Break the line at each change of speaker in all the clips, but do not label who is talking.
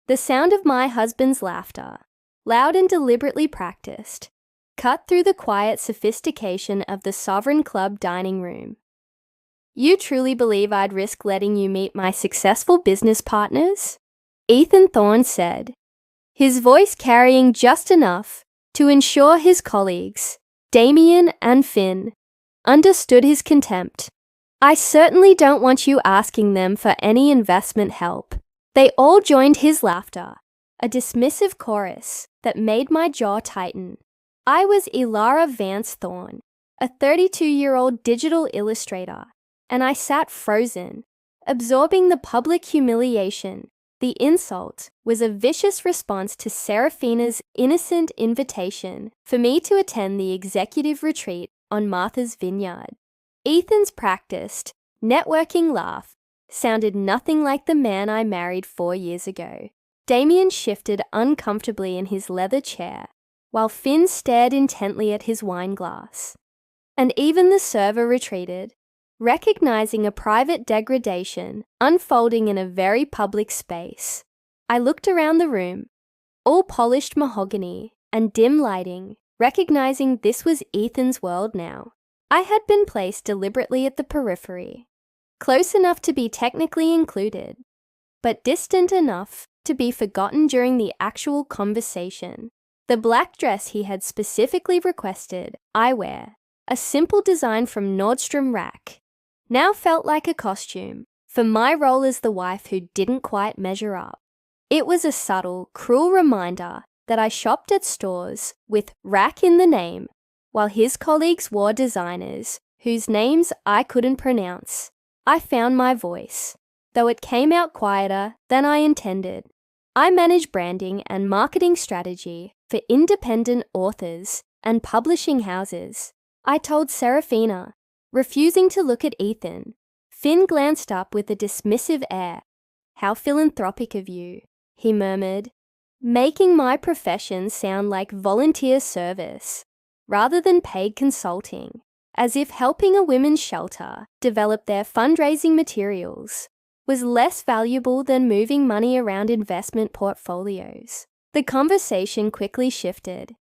The sound of my husband's laughter, loud and deliberately practiced, cut through the quiet sophistication of the Sovereign Club dining room. "You truly believe I'd risk letting you meet my successful business partners?" Ethan Thorne said, his voice carrying just enough to ensure his colleagues, Damien and Finn, understood his contempt. "I certainly don't want you asking them for any investment help." They all joined his laughter, a dismissive chorus that made my jaw tighten. I was Ilara Vance Thorne, a 32-year-old digital illustrator, and I sat frozen, absorbing the public humiliation. The insult was a vicious response to Seraphina's innocent invitation for me to attend the executive retreat on Martha's Vineyard. Ethan's practiced, networking laugh sounded nothing like the man I married 4 years ago. Damien shifted uncomfortably in his leather chair, while Finn stared intently at his wine glass. And even the server retreated, recognizing a private degradation unfolding in a very public space. I looked around the room, all polished mahogany and dim lighting, recognizing this was Ethan's world now. I had been placed deliberately at the periphery, close enough to be technically included, but distant enough to be forgotten during the actual conversation. The black dress he had specifically requested I wear, a simple design from Nordstrom Rack, now felt like a costume for my role as the wife who didn't quite measure up. It was a subtle, cruel reminder that I shopped at stores with Rack in the name, while his colleagues wore designers whose names I couldn't pronounce. I found my voice, though it came out quieter than I intended. I manage branding and marketing strategy for independent authors and publishing houses, I told Seraphina, refusing to look at Ethan. Finn glanced up with a dismissive air. "How philanthropic of you," he murmured, making my profession sound like volunteer service rather than paid consulting, as if helping a women's shelter develop their fundraising materials was less valuable than moving money around investment portfolios. The conversation quickly shifted,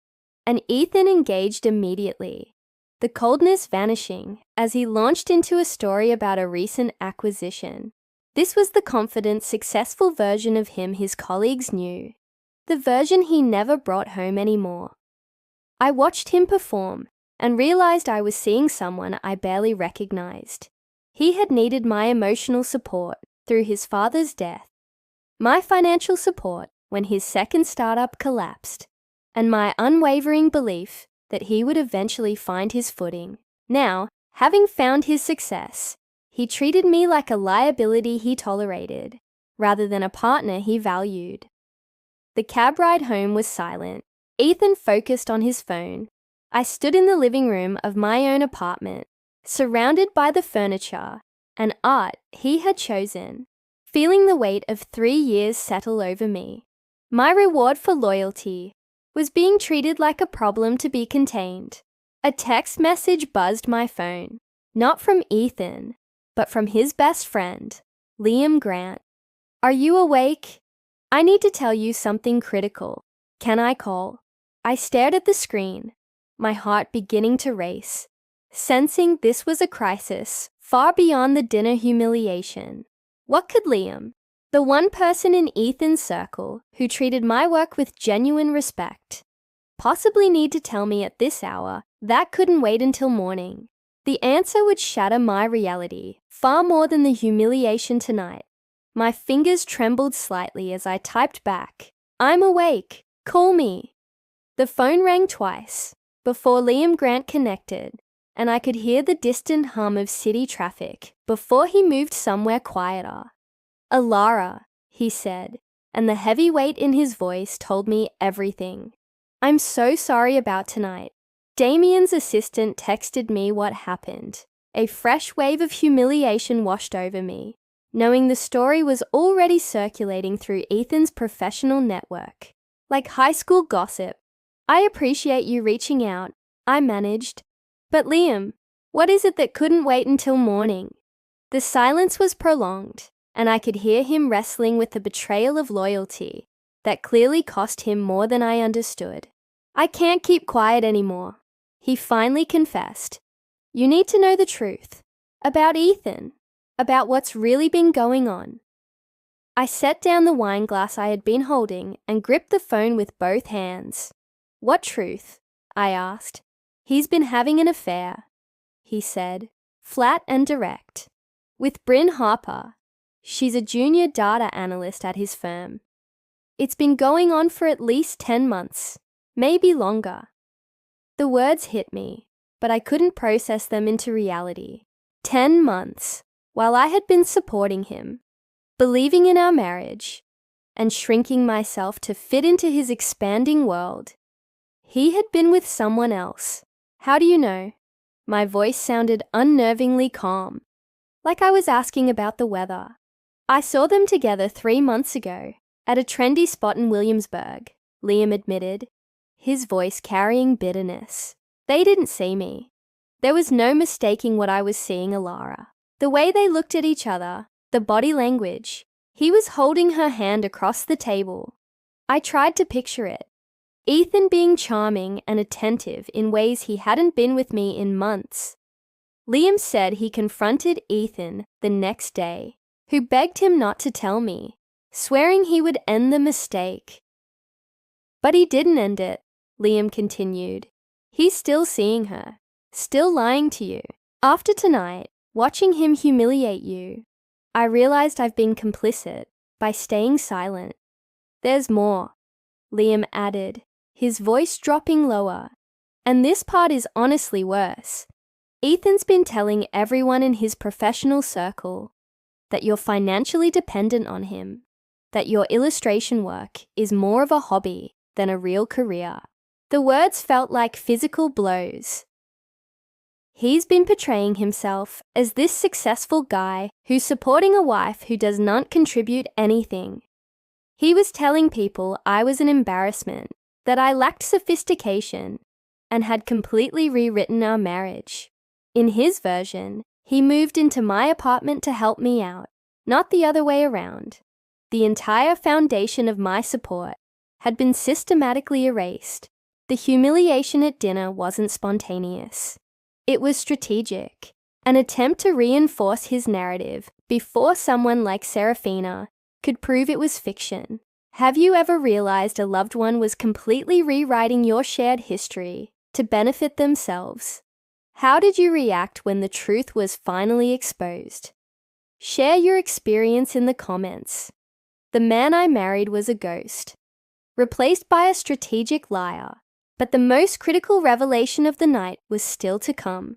and Ethan engaged immediately, the coldness vanishing as he launched into a story about a recent acquisition. This was the confident, successful version of him his colleagues knew, the version he never brought home anymore. I watched him perform and realized I was seeing someone I barely recognized. He had needed my emotional support through his father's death, my financial support when his second startup collapsed, and my unwavering belief that he would eventually find his footing. Now, having found his success, he treated me like a liability he tolerated, rather than a partner he valued. The cab ride home was silent. Ethan focused on his phone. I stood in the living room of my own apartment, surrounded by the furniture and art he had chosen, feeling the weight of 3 years settle over me. My reward for loyalty was being treated like a problem to be contained. A text message buzzed my phone, not from Ethan, but from his best friend, Liam Grant. "Are you awake? I need to tell you something critical. Can I call?" I stared at the screen, my heart beginning to race, sensing this was a crisis far beyond the dinner humiliation. What could Liam, the one person in Ethan's circle who treated my work with genuine respect, possibly need to tell me at this hour that couldn't wait until morning? The answer would shatter my reality far more than the humiliation tonight. My fingers trembled slightly as I typed back, "I'm awake. Call me." The phone rang twice before Liam Grant connected, and I could hear the distant hum of city traffic before he moved somewhere quieter. "Alara," he said, and the heavy weight in his voice told me everything. "I'm so sorry about tonight. Damien's assistant texted me what happened. A fresh wave of humiliation washed over me, knowing the story was already circulating through Ethan's professional network, like high school gossip. I appreciate you reaching out," I managed. "But Liam, what is it that couldn't wait until morning?" The silence was prolonged, and I could hear him wrestling with the betrayal of loyalty that clearly cost him more than I understood. I can't keep quiet anymore. He finally confessed. You need to know the truth. About Ethan. About what's really been going on. I set down the wine glass I had been holding and gripped the phone with both hands. What truth? I asked. He's been having an affair, he said, flat and direct, with Bryn Harper. She's a junior data analyst at his firm. It's been going on for at least 10 months, maybe longer. The words hit me, but I couldn't process them into reality. 10 months, while I had been supporting him, believing in our marriage, and shrinking myself to fit into his expanding world. He had been with someone else. How do you know? My voice sounded unnervingly calm, like I was asking about the weather. I saw them together 3 months ago, at a trendy spot in Williamsburg, Liam admitted, his voice carrying bitterness. They didn't see me. There was no mistaking what I was seeing, Alara. The way they looked at each other, the body language. He was holding her hand across the table. I tried to picture it. Ethan being charming and attentive in ways he hadn't been with me in months. Liam said he confronted Ethan the next day, who begged him not to tell me, swearing he would end the mistake. But he didn't end it, Liam continued. He's still seeing her, still lying to you. After tonight, watching him humiliate you, I realized I've been complicit by staying silent. There's more, Liam added, his voice dropping lower. And this part is honestly worse. Ethan's been telling everyone in his professional circle that you're financially dependent on him, that your illustration work is more of a hobby than a real career. The words felt like physical blows. He's been portraying himself as this successful guy who's supporting a wife who does not contribute anything. He was telling people I was an embarrassment, that I lacked sophistication, and had completely rewritten our marriage. In his version, he moved into my apartment to help me out, not the other way around. The entire foundation of my support had been systematically erased. The humiliation at dinner wasn't spontaneous. It was strategic, an attempt to reinforce his narrative before someone like Serafina could prove it was fiction. Have you ever realized a loved one was completely rewriting your shared history to benefit themselves? How did you react when the truth was finally exposed? Share your experience in the comments. The man I married was a ghost, replaced by a strategic liar. But the most critical revelation of the night was still to come,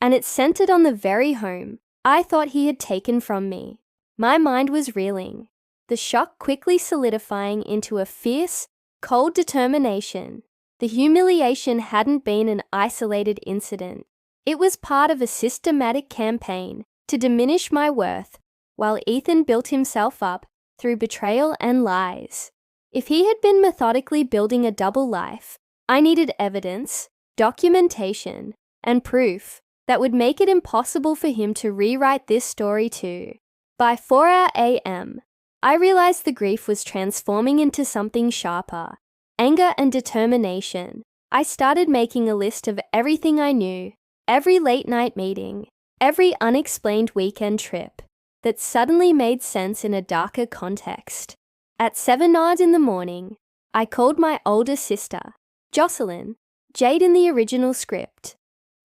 and it centered on the very home I thought he had taken from me. My mind was reeling, the shock quickly solidifying into a fierce, cold determination. The humiliation hadn't been an isolated incident. It was part of a systematic campaign to diminish my worth while Ethan built himself up through betrayal and lies. If he had been methodically building a double life, I needed evidence, documentation, and proof that would make it impossible for him to rewrite this story too. By 4 a.m., I realized the grief was transforming into something sharper, anger and determination. I started making a list of everything I knew, every late-night meeting, every unexplained weekend trip that suddenly made sense in a darker context. At 7 hours in the morning, I called my older sister, Jocelyn, Jade in the original script,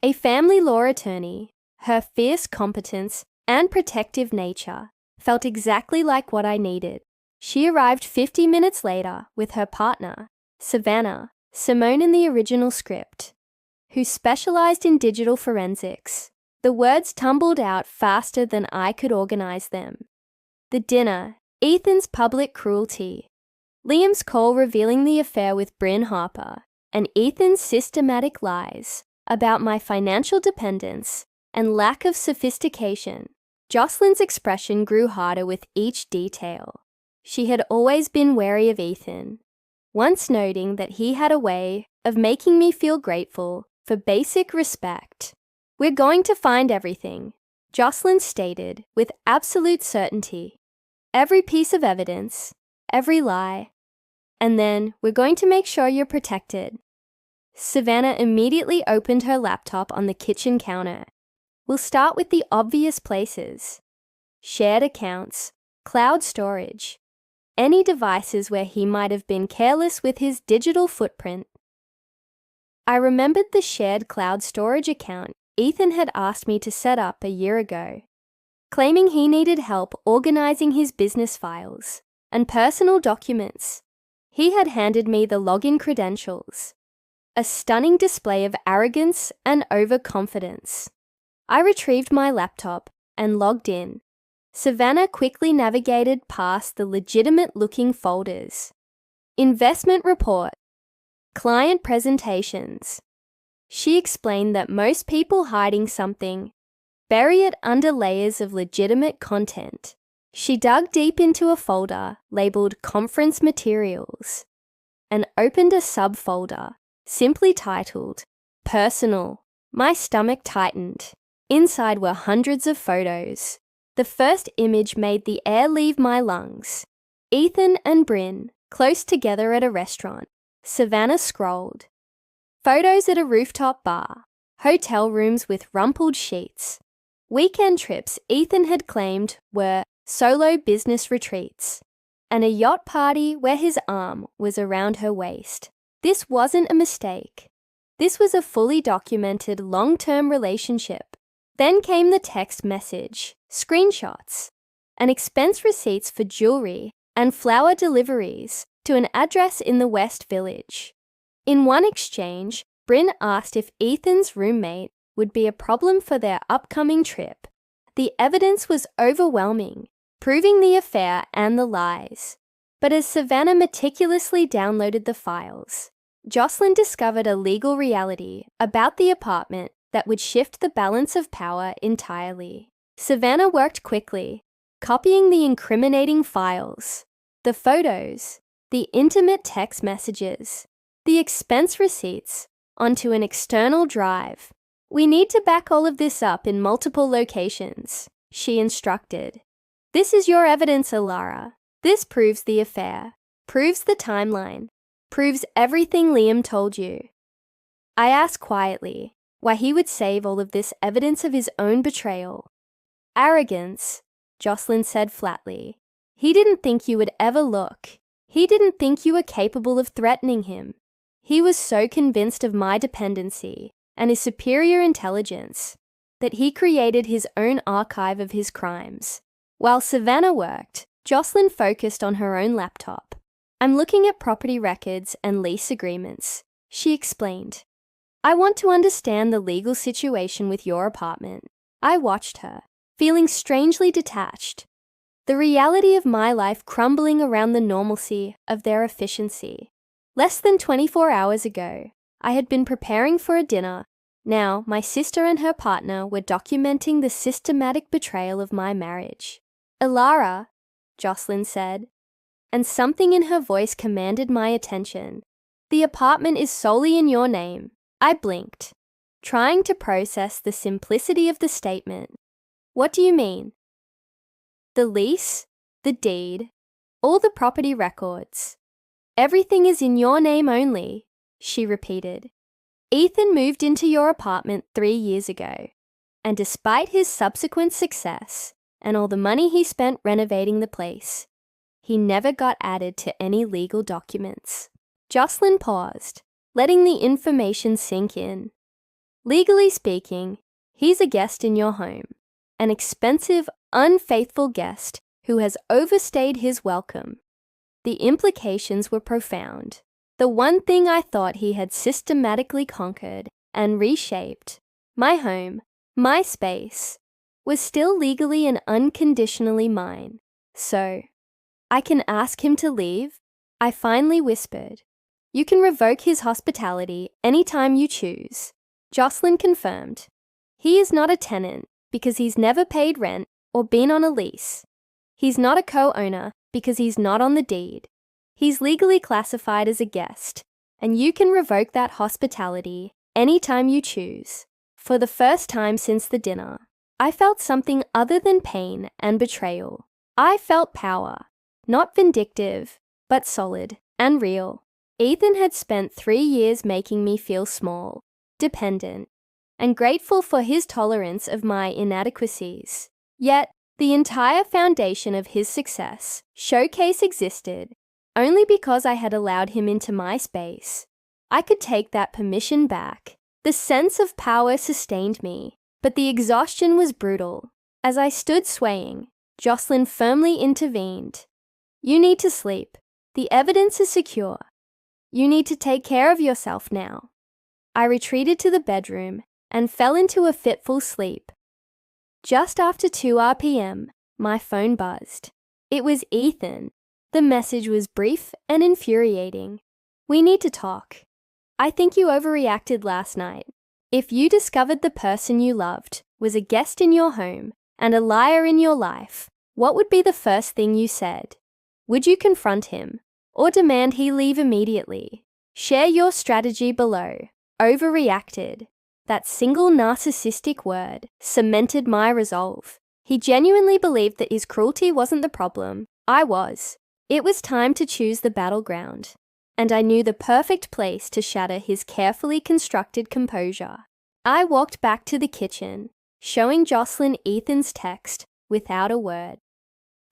a family law attorney. Her fierce competence and protective nature felt exactly like what I needed. She arrived 50 minutes later with her partner, Savannah, Simone in the original script, who specialized in digital forensics. The words tumbled out faster than I could organize them. The dinner, Ethan's public cruelty, Liam's call revealing the affair with Bryn Harper, and Ethan's systematic lies about my financial dependence and lack of sophistication. Jocelyn's expression grew harder with each detail. She had always been wary of Ethan, once noting that he had a way of making me feel grateful for basic respect. We're going to find everything, Jocelyn stated with absolute certainty. Every piece of evidence, every lie, And then we're going to make sure you're protected. Savannah immediately opened her laptop on the kitchen counter. We'll start with the obvious places. Shared accounts, cloud storage, any devices where he might have been careless with his digital footprint. I remembered the shared cloud storage account Ethan had asked me to set up a year ago, claiming he needed help organizing his business files and personal documents. He had handed me the login credentials, a stunning display of arrogance and overconfidence. I retrieved my laptop and logged in. Savannah quickly navigated past the legitimate-looking folders. Investment report. Client presentations. She explained that most people hiding something bury it under layers of legitimate content. She dug deep into a folder labeled Conference Materials and opened a subfolder simply titled Personal. My stomach tightened. Inside were hundreds of photos. The first image made the air leave my lungs. Ethan and Bryn, close together at a restaurant. Savannah scrolled. Photos at a rooftop bar. Hotel rooms with rumpled sheets. Weekend trips Ethan had claimed were solo business retreats. And a yacht party where his arm was around her waist. This wasn't a mistake. This was a fully documented long-term relationship. Then came the text message, screenshots, and expense receipts for jewelry and flower deliveries to an address in the West Village. In one exchange, Bryn asked if Ethan's roommate would be a problem for their upcoming trip. The evidence was overwhelming, proving the affair and the lies. But as Savannah meticulously downloaded the files, Jocelyn discovered a legal reality about the apartment that would shift the balance of power entirely. Savannah worked quickly, copying the incriminating files, the photos, the intimate text messages, the expense receipts, onto an external drive. We need to back all of this up in multiple locations, she instructed. This is your evidence, Alara. This proves the affair, proves the timeline, proves everything Liam told you. I asked quietly why he would save all of this evidence of his own betrayal. Arrogance, Jocelyn said flatly. He didn't think you would ever look. He didn't think you were capable of threatening him. He was so convinced of my dependency and his superior intelligence that he created his own archive of his crimes. While Savannah worked, Jocelyn focused on her own laptop. I'm looking at property records and lease agreements, she explained. I want to understand the legal situation with your apartment. I watched her, feeling strangely detached. The reality of my life crumbling around the normalcy of their efficiency. Less than 24 hours ago, I had been preparing for a dinner. Now, my sister and her partner were documenting the systematic betrayal of my marriage. Alara, Jocelyn said, and something in her voice commanded my attention. The apartment is solely in your name. I blinked, trying to process the simplicity of the statement. What do you mean? The lease, the deed, all the property records. Everything is in your name only, she repeated. Ethan moved into your apartment 3 years ago, and despite his subsequent success and all the money he spent renovating the place, he never got added to any legal documents. Jocelyn paused, letting the information sink in. Legally speaking, he's a guest in your home, an expensive, unfaithful guest who has overstayed his welcome. The implications were profound. The one thing I thought he had systematically conquered and reshaped, my home, my space, was still legally and unconditionally mine. So, I can ask him to leave? I finally whispered. You can revoke his hospitality anytime you choose. Jocelyn confirmed. He is not a tenant because he's never paid rent or been on a lease. He's not a co-owner because he's not on the deed. He's legally classified as a guest, and you can revoke that hospitality anytime you choose. For the first time since the dinner, I felt something other than pain and betrayal. I felt power, not vindictive, but solid. and real. Ethan had spent 3 years making me feel small, dependent, and grateful for his tolerance of my inadequacies. Yet, the entire foundation of his success, Showcase, existed only because I had allowed him into my space. I could take that permission back. The sense of power sustained me, but the exhaustion was brutal. As I stood swaying, Jocelyn firmly intervened. "You need to sleep. The evidence is secure. You need to take care of yourself now." I retreated to the bedroom and fell into a fitful sleep. Just after 2 p.m., my phone buzzed. It was Ethan. The message was brief and infuriating. "We need to talk. I think you overreacted last night. If you discovered the person you loved was a guest in your home and a liar in your life, what would be the first thing you said? Would you confront him or demand he leave immediately? Share your strategy below." Overreacted. That single narcissistic word cemented my resolve. He genuinely believed that his cruelty wasn't the problem. I was. It was time to choose the battleground, and I knew the perfect place to shatter his carefully constructed composure. I walked back to the kitchen, showing Jocelyn Ethan's text without a word.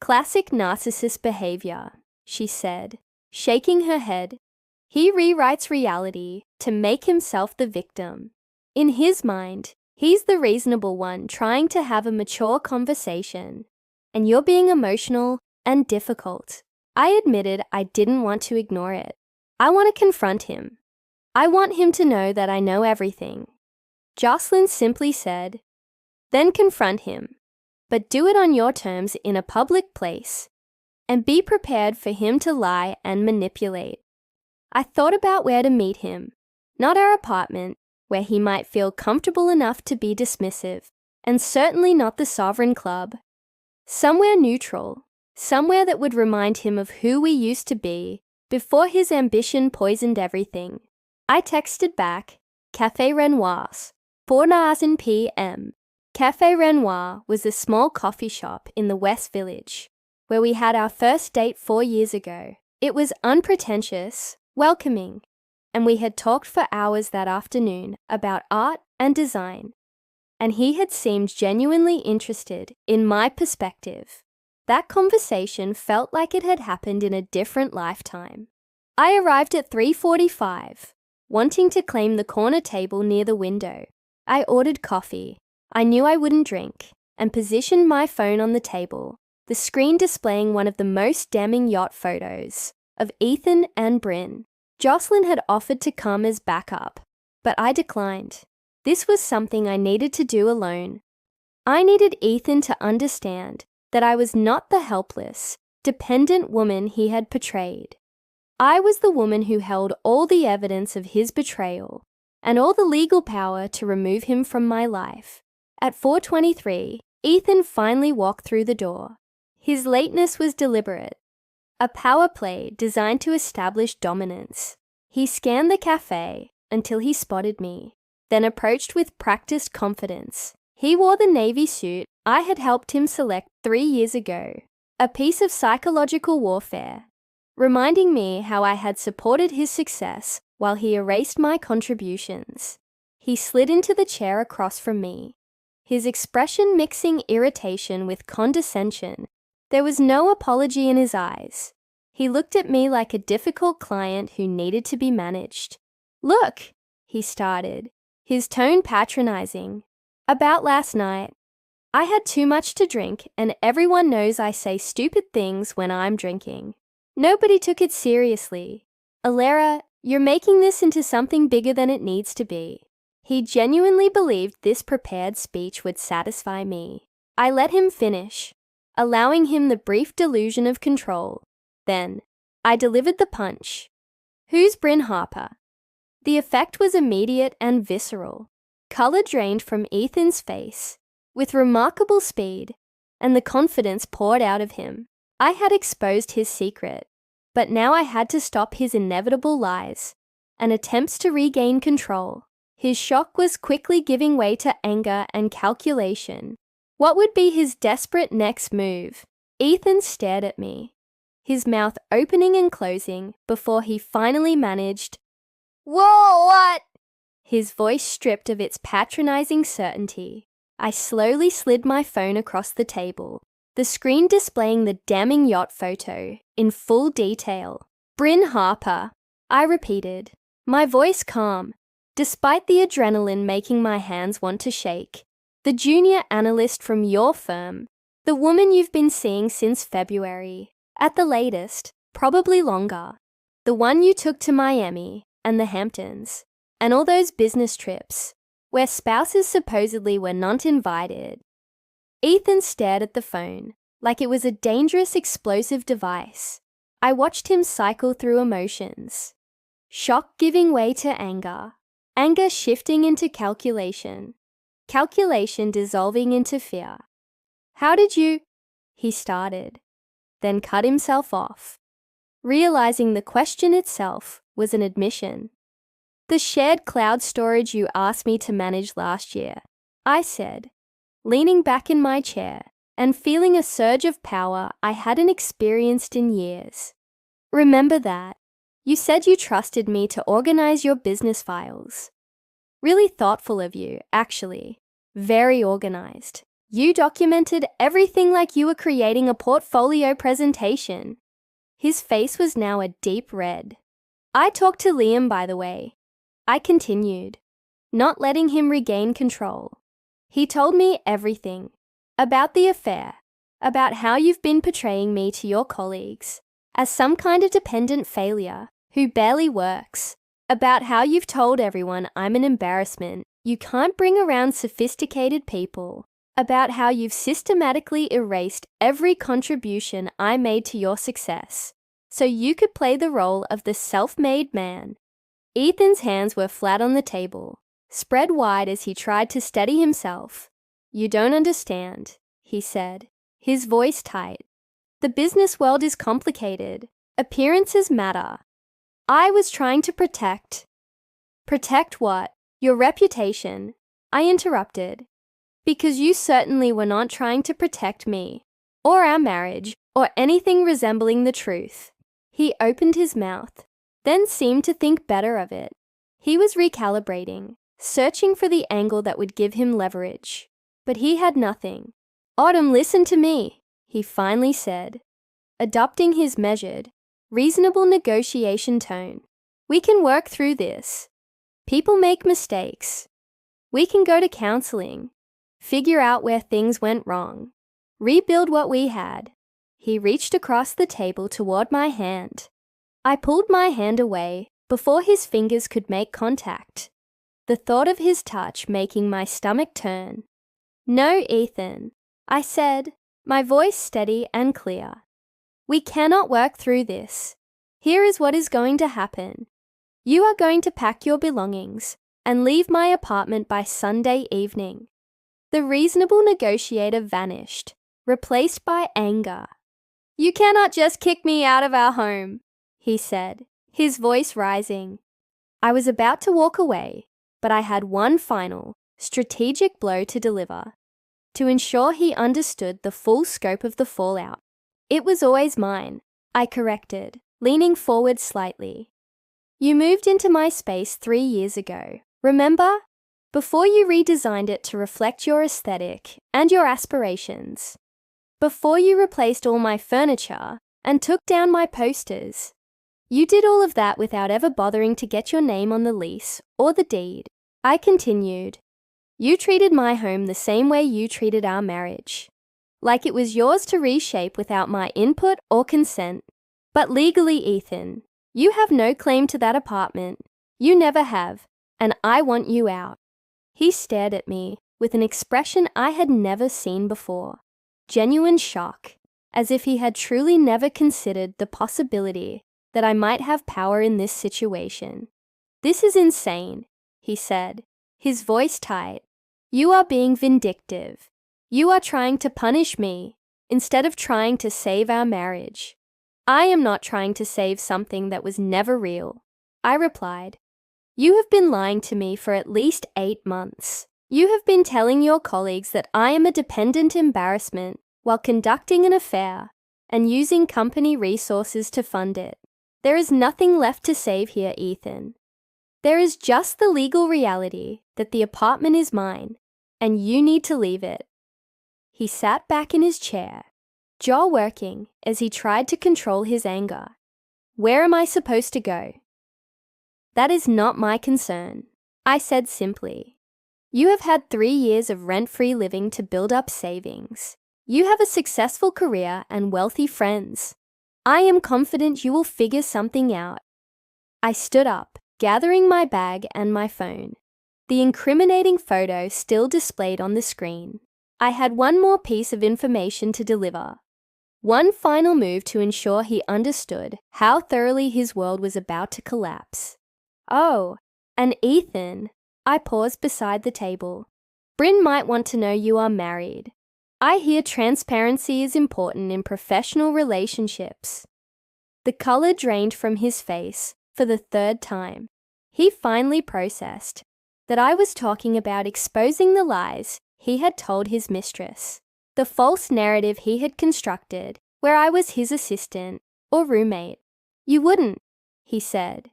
"Classic narcissist behavior," she said, shaking her head. "He rewrites reality to make himself the victim. In his mind, he's the reasonable one trying to have a mature conversation, and you're being emotional and difficult." I admitted I didn't want to ignore it. I want to confront him. I want him to know that I know everything. Jocelyn simply said, "Then confront him, but do it on your terms in a public place, and be prepared for him to lie and manipulate." I thought about where to meet him. Not our apartment, where he might feel comfortable enough to be dismissive, and certainly not the Sovereign Club. Somewhere neutral, somewhere that would remind him of who we used to be before his ambition poisoned everything. I texted back, "Café Renoir's, 4 p.m. Café Renoir was a small coffee shop in the West Village, where we had our first date 4 years ago. It was unpretentious, welcoming, and we had talked for hours that afternoon about art and design, and he had seemed genuinely interested in my perspective. That conversation felt like it had happened in a different lifetime. I arrived at 3:45, wanting to claim the corner table near the window. I ordered coffee. I knew I wouldn't drink, and positioned my phone on the table, the screen displaying one of the most damning yacht photos of Ethan and Bryn. Jocelyn had offered to come as backup, but I declined. This was something I needed to do alone. I needed Ethan to understand that I was not the helpless, dependent woman he had portrayed. I was the woman who held all the evidence of his betrayal and all the legal power to remove him from my life. At 4:23, Ethan finally walked through the door. His lateness was deliberate, a power play designed to establish dominance. He scanned the cafe until he spotted me, then approached with practiced confidence. He wore the navy suit I had helped him select 3 years ago, a piece of psychological warfare, reminding me how I had supported his success while he erased my contributions. He slid into the chair across from me, his expression mixing irritation with condescension. There was no apology in his eyes. He looked at me like a difficult client who needed to be managed. "Look," he started, his tone patronizing. "About last night. I had too much to drink, and everyone knows I say stupid things when I'm drinking. Nobody took it seriously. Alera, you're making this into something bigger than it needs to be." He genuinely believed this prepared speech would satisfy me. I let him finish, allowing him the brief delusion of control. Then, I delivered the punch. "Who's Bryn Harper?" The effect was immediate and visceral. Color drained from Ethan's face with remarkable speed, and the confidence poured out of him. I had exposed his secret, but now I had to stop his inevitable lies and attempts to regain control. His shock was quickly giving way to anger and calculation. What would be his desperate next move? Ethan stared at me. his mouth opening and closing before he finally managed, "Whoa, what?" His voice stripped of its patronizing certainty. I slowly slid my phone across the table, the screen displaying the damning yacht photo in full detail. "Bryn Harper," I repeated, my voice calm, despite the adrenaline making my hands want to shake. "The junior analyst from your firm, the woman you've been seeing since February, at the latest, probably longer. The one you took to Miami and the Hamptons, and all those business trips, where spouses supposedly were not invited." Ethan stared at the phone, like it was a dangerous explosive device. I watched him cycle through emotions. Shock giving way to anger, anger shifting into calculation, calculation dissolving into fear. "How did you—" he started, then cut himself off, realizing the question itself was an admission. "The shared cloud storage you asked me to manage last year," I said, leaning back in my chair and feeling a surge of power I hadn't experienced in years. "Remember that? You said you trusted me to organize your business files." Really thoughtful of you, actually. Very organized. You documented everything like you were creating a portfolio presentation. His face was now a deep red. "I talked to Liam, by the way," I continued, not letting him regain control. "He told me everything. About the affair. About how you've been portraying me to your colleagues as some kind of dependent failure who barely works. About how you've told everyone I'm an embarrassment. You can't bring around sophisticated people. About how you've systematically erased every contribution I made to your success, so you could play the role of the self-made man." Ethan's hands were flat on the table, spread wide as he tried to steady himself. "You don't understand," he said, his voice tight. "The business world is complicated. Appearances matter. I was trying to protect." "Protect what?" "Your reputation," I interrupted. "Because you certainly were not trying to protect me, or our marriage, or anything resembling the truth." He opened his mouth, then seemed to think better of it. He was recalibrating, searching for the angle that would give him leverage. But he had nothing. "Autumn, listen to me," he finally said, adopting his measured, reasonable negotiation tone. "We can work through this. People make mistakes. We can go to counseling, figure out where things went wrong, rebuild what we had." He reached across the table toward my hand. I pulled my hand away before his fingers could make contact, the thought of his touch making my stomach turn. "No, Ethan," I said, my voice steady and clear. "We cannot work through this. Here is what is going to happen. You are going to pack your belongings and leave my apartment by Sunday evening." The reasonable negotiator vanished, replaced by anger. "You cannot just kick me out of our home," he said, his voice rising. I was about to walk away, but I had one final, strategic blow to deliver, to ensure he understood the full scope of the fallout. "It was always mine," I corrected, leaning forward slightly. "You moved into my space 3 years ago, remember? Before you redesigned it to reflect your aesthetic and your aspirations. Before you replaced all my furniture and took down my posters. You did all of that without ever bothering to get your name on the lease or the deed," I continued. "You treated my home the same way you treated our marriage, like it was yours to reshape without my input or consent. But legally, Ethan, you have no claim to that apartment. You never have, and I want you out." He stared at me with an expression I had never seen before. Genuine shock, as if he had truly never considered the possibility that I might have power in this situation. "This is insane," he said, his voice tight. "You are being vindictive. You are trying to punish me instead of trying to save our marriage." "I am not trying to save something that was never real," I replied. "You have been lying to me for at least 8 months. You have been telling your colleagues that I am a dependent embarrassment while conducting an affair, and using company resources to fund it. There is nothing left to save here, Ethan. There is just the legal reality that the apartment is mine, and you need to leave it. He sat back in his chair, jaw working as he tried to control his anger. Where am I supposed to go? That is not my concern, I said simply. You have had 3 years of rent-free living to build up savings. You have a successful career and wealthy friends. I am confident you will figure something out. I stood up, gathering my bag and my phone. The incriminating photo still displayed on the screen. I had one more piece of information to deliver. One final move to ensure he understood how thoroughly his world was about to collapse. Oh, and Ethan, I paused beside the table. Bryn might want to know you are married. I hear transparency is important in professional relationships. The color drained from his face for the 3rd time. He finally processed that I was talking about exposing the lies he had told his mistress, the false narrative he had constructed where I was his assistant or roommate. You wouldn't, he said,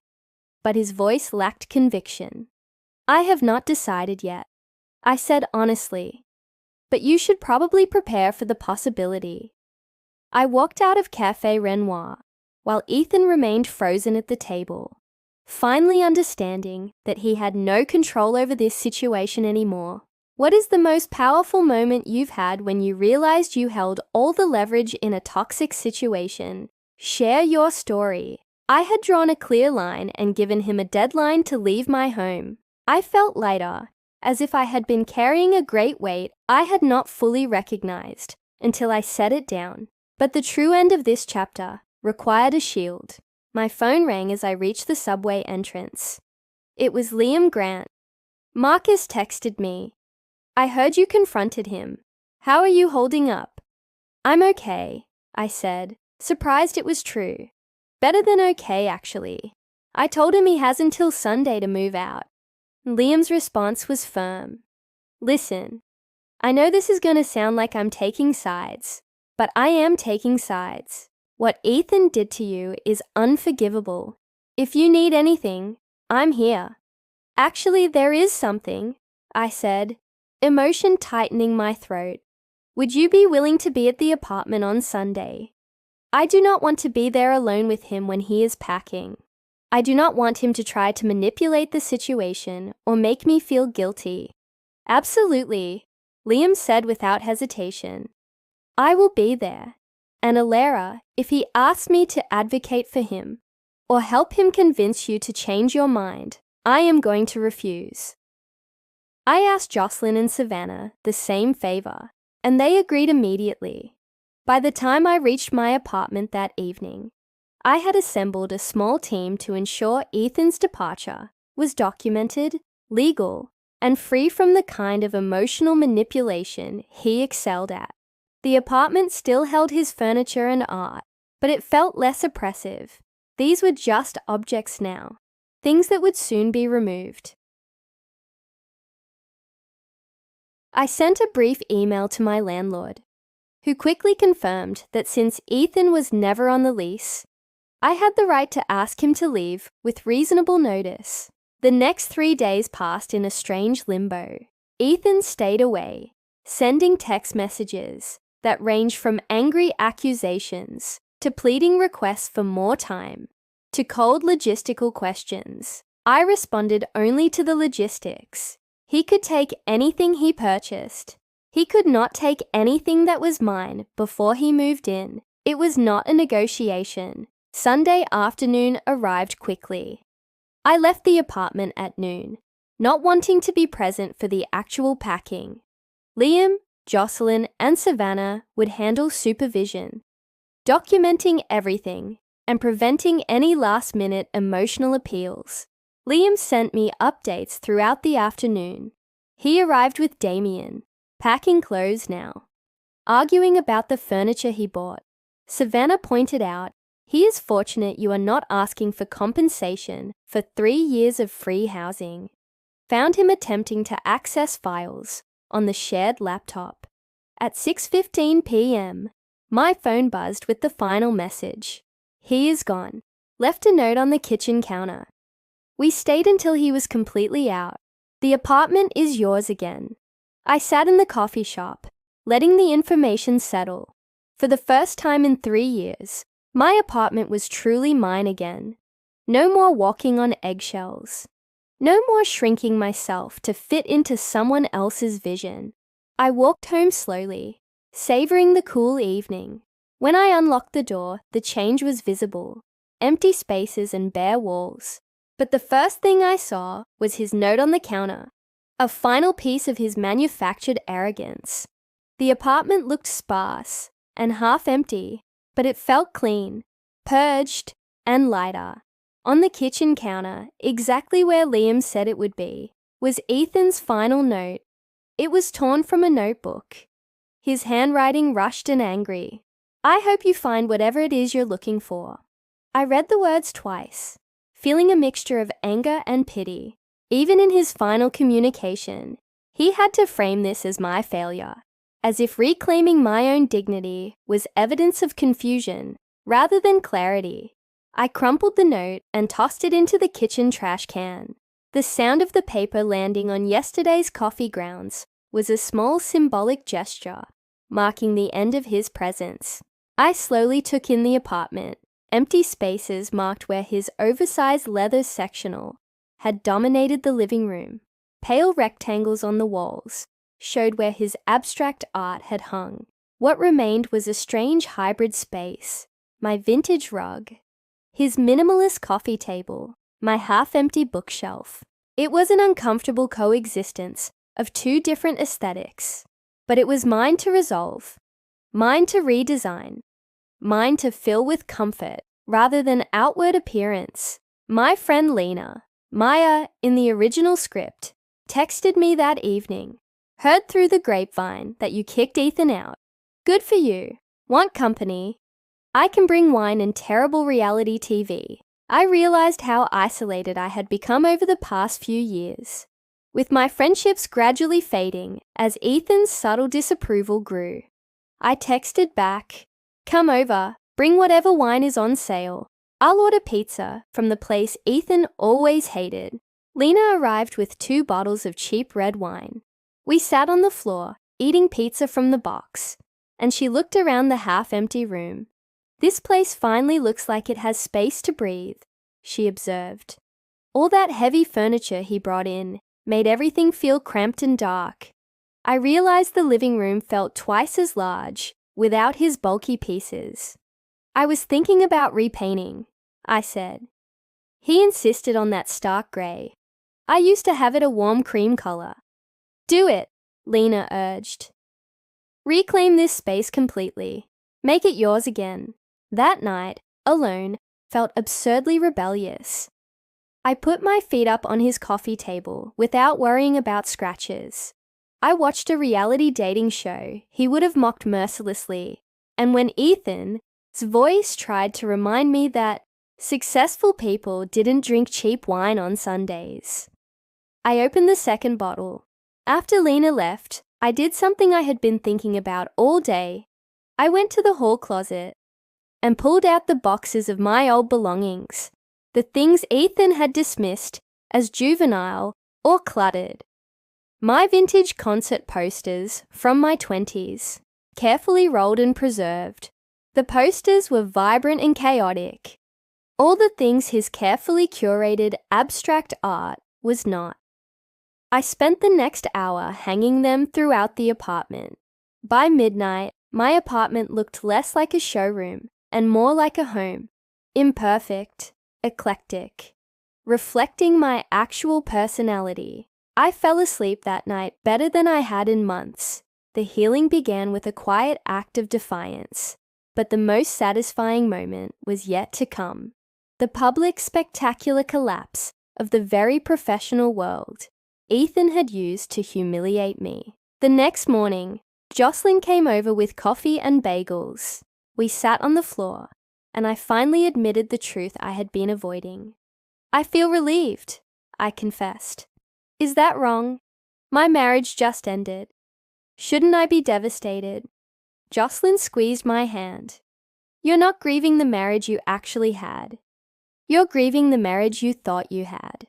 but his voice lacked conviction. I have not decided yet, I said honestly, but you should probably prepare for the possibility. I walked out of Café Renoir while Ethan remained frozen at the table, finally understanding that he had no control over this situation anymore. What is the most powerful moment you've had when you realized you held all the leverage in a toxic situation? Share your story. I had drawn a clear line and given him a deadline to leave my home. I felt lighter, as if I had been carrying a great weight I had not fully recognized until I set it down. But the true end of this chapter required a shield. My phone rang as I reached the subway entrance. It was Liam Grant. Marcus texted me. I heard you confronted him. How are you holding up? I'm okay, I said, surprised it was true. Better than okay, actually. I told him he has until Sunday to move out. Liam's response was firm. Listen, I know this is going to sound like I'm taking sides, but I am taking sides. What Ethan did to you is unforgivable. If you need anything, I'm here. Actually, there is something, I said, emotion tightening my throat. Would you be willing to be at the apartment on Sunday? I do not want to be there alone with him when he is packing. I do not want him to try to manipulate the situation or make me feel guilty. Absolutely, Liam said without hesitation. I will be there. And Alara, if he asks me to advocate for him or help him convince you to change your mind, I am going to refuse. I asked Jocelyn and Savannah the same favor, and they agreed immediately. By the time I reached my apartment that evening, I had assembled a small team to ensure Ethan's departure was documented, legal, and free from the kind of emotional manipulation he excelled at. The apartment still held his furniture and art, but it felt less oppressive. These were just objects now, things that would soon be removed. I sent a brief email to my landlord, who quickly confirmed that since Ethan was never on the lease, I had the right to ask him to leave with reasonable notice. The next 3 days passed in a strange limbo. Ethan stayed away, sending text messages that ranged from angry accusations to pleading requests for more time, to cold logistical questions. I responded only to the logistics. He could take anything he purchased. He could not take anything that was mine before he moved in. It was not a negotiation. Sunday afternoon arrived quickly. I left the apartment at noon, not wanting to be present for the actual packing. Liam, Jocelyn, and Savannah would handle supervision, documenting everything and preventing any last-minute emotional appeals. Liam sent me updates throughout the afternoon. He arrived with Damien, packing clothes now, arguing about the furniture he bought. Savannah pointed out, he is fortunate you are not asking for compensation for 3 years of free housing. Found him attempting to access files on the shared laptop. At 6:15 p.m., My phone buzzed with the final message. He is gone. Left a note on the kitchen counter. We stayed until he was completely out. The apartment is yours again. I sat in the coffee shop, letting the information settle. For the first time in 3 years, my apartment was truly mine again. No more walking on eggshells. No more shrinking myself to fit into someone else's vision. I walked home slowly, savoring the cool evening. When I unlocked the door, the change was visible. Empty spaces and bare walls. But the first thing I saw was his note on the counter, a final piece of his manufactured arrogance. The apartment looked sparse and half empty, but it felt clean, purged, and lighter. On the kitchen counter, exactly where Liam said it would be, was Ethan's final note. It was torn from a notebook. His handwriting rushed and angry. I hope you find whatever it is you're looking for. I read the words twice, feeling a mixture of anger and pity. Even in his final communication, he had to frame this as my failure, as if reclaiming my own dignity was evidence of confusion rather than clarity. I crumpled the note and tossed it into the kitchen trash can. The sound of the paper landing on yesterday's coffee grounds was a small symbolic gesture, marking the end of his presence. I slowly took in the apartment. Empty spaces marked where his oversized leather sectional had dominated the living room. Pale rectangles on the walls showed where his abstract art had hung. What remained was a strange hybrid space, my vintage rug, his minimalist coffee table, my half-empty bookshelf. It was an uncomfortable coexistence of two different aesthetics, but it was mine to resolve, mine to redesign, mine to fill with comfort rather than outward appearance. My friend Lena, Maya in the original script, texted me that evening. Heard through the grapevine that you kicked Ethan out. Good for you. Want company? I can bring wine and terrible reality TV. I realized how isolated I had become over the past few years, with my friendships gradually fading as Ethan's subtle disapproval grew. I texted back, "Come over, bring whatever wine is on sale. I'll order pizza from the place Ethan always hated." Lena arrived with 2 bottles of cheap red wine. We sat on the floor, eating pizza from the box, and she looked around the half-empty room. "This place finally looks like it has space to breathe," she observed. All that heavy furniture he brought in made everything feel cramped and dark. I realized the living room felt twice as large without his bulky pieces. "I was thinking about repainting," I said. He insisted on that stark grey. "I used to have it a warm cream colour." "Do it," Lena urged. "Reclaim this space completely. Make it yours again." That night, alone, felt absurdly rebellious. I put my feet up on his coffee table without worrying about scratches. I watched a reality dating show he would have mocked mercilessly, and when Ethan's voice tried to remind me that successful people didn't drink cheap wine on Sundays. I opened the second bottle. After Lena left, I did something I had been thinking about all day. I went to the hall closet and pulled out the boxes of my old belongings, the things Ethan had dismissed as juvenile or cluttered. My vintage concert posters from my 20s, carefully rolled and preserved. The posters were vibrant and chaotic. All the things his carefully curated abstract art was not. I spent the next hour hanging them throughout the apartment. By midnight, my apartment looked less like a showroom and more like a home, imperfect, eclectic, reflecting my actual personality. I fell asleep that night better than I had in months. The healing began with a quiet act of defiance, but the most satisfying moment was yet to come. The public, spectacular collapse of the very professional world Ethan had used to humiliate me. The next morning, Jocelyn came over with coffee and bagels. We sat on the floor, and I finally admitted the truth I had been avoiding. "I feel relieved," I confessed. "Is that wrong? My marriage just ended. Shouldn't I be devastated?" Jocelyn squeezed my hand. You're not grieving the marriage you actually had. You're grieving the marriage you thought you had.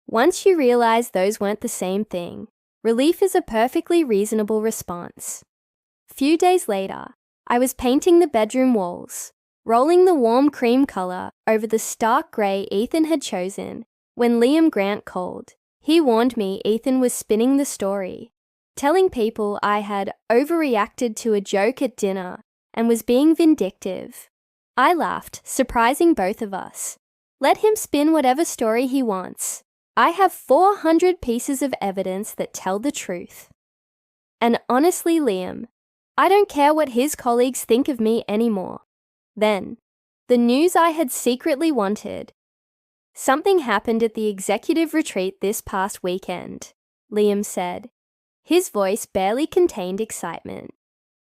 Once you realize those weren't the same thing, relief is a perfectly reasonable response. Few days later, I was painting the bedroom walls, rolling the warm cream color over the stark gray Ethan had chosen, when Liam Grant called. He warned me Ethan was spinning the story, telling people I had overreacted to a joke at dinner and was being vindictive. I laughed, surprising both of us. Let him spin whatever story he wants. I have 400 pieces of evidence that tell the truth. And honestly, Liam, I don't care what his colleagues think of me anymore. Then, the news I had secretly wanted. Something happened at the executive retreat this past weekend, Liam said. His voice barely contained excitement.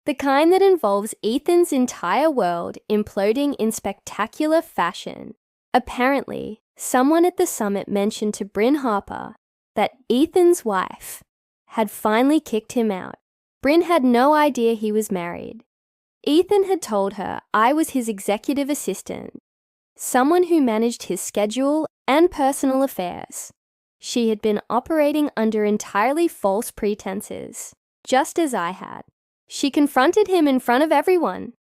The kind that involves Ethan's entire world imploding in spectacular fashion. Apparently, someone at the summit mentioned to Bryn Harper that Ethan's wife had finally kicked him out. Bryn had no idea he was married. Ethan had told her I was his executive assistant, someone who managed his schedule and personal affairs. She had been operating under entirely false pretenses, just as I had. She confronted him in front of everyone,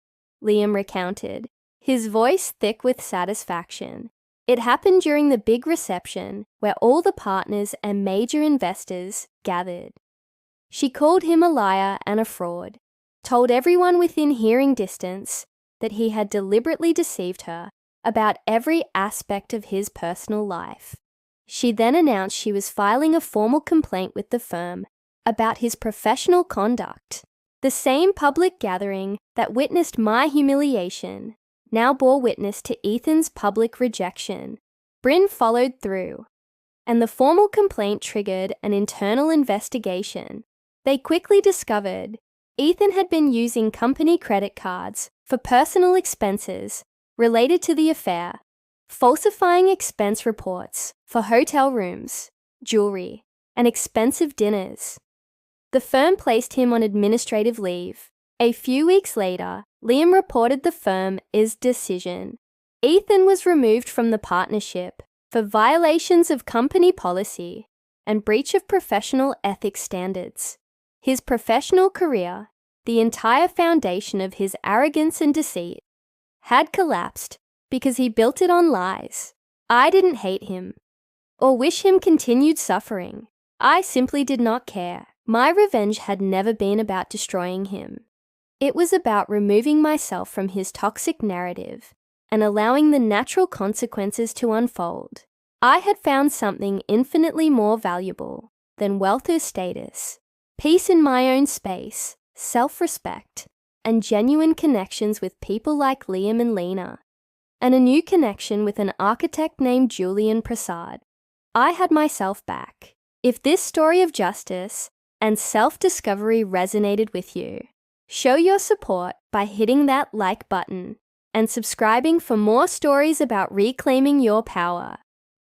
Liam recounted, his voice thick with satisfaction. It happened during the big reception where all the partners and major investors gathered. She called him a liar and a fraud, told everyone within hearing distance that he had deliberately deceived her about every aspect of his personal life. She then announced she was filing a formal complaint with the firm about his professional conduct. The same public gathering that witnessed my humiliation now bore witness to Ethan's public rejection. Bryn followed through, and the formal complaint triggered an internal investigation. They quickly discovered Ethan had been using company credit cards for personal expenses related to the affair, falsifying expense reports for hotel rooms, jewelry, and expensive dinners. The firm placed him on administrative leave. A few weeks later, Liam reported the firm's decision. Ethan was removed from the partnership for violations of company policy and breach of professional ethics standards. His professional career, the entire foundation of his arrogance and deceit, had collapsed because he built it on lies. I didn't hate him or wish him continued suffering. I simply did not care. My revenge had never been about destroying him. It was about removing myself from his toxic narrative and allowing the natural consequences to unfold. I had found something infinitely more valuable than wealth or status, peace in my own space, self-respect, and genuine connections with people like Liam and Lena, and a new connection with an architect named Julian Prasad. I had myself back. If this story of justice and self-discovery resonated with you, show your support by hitting that like button and subscribing for more stories about reclaiming your power.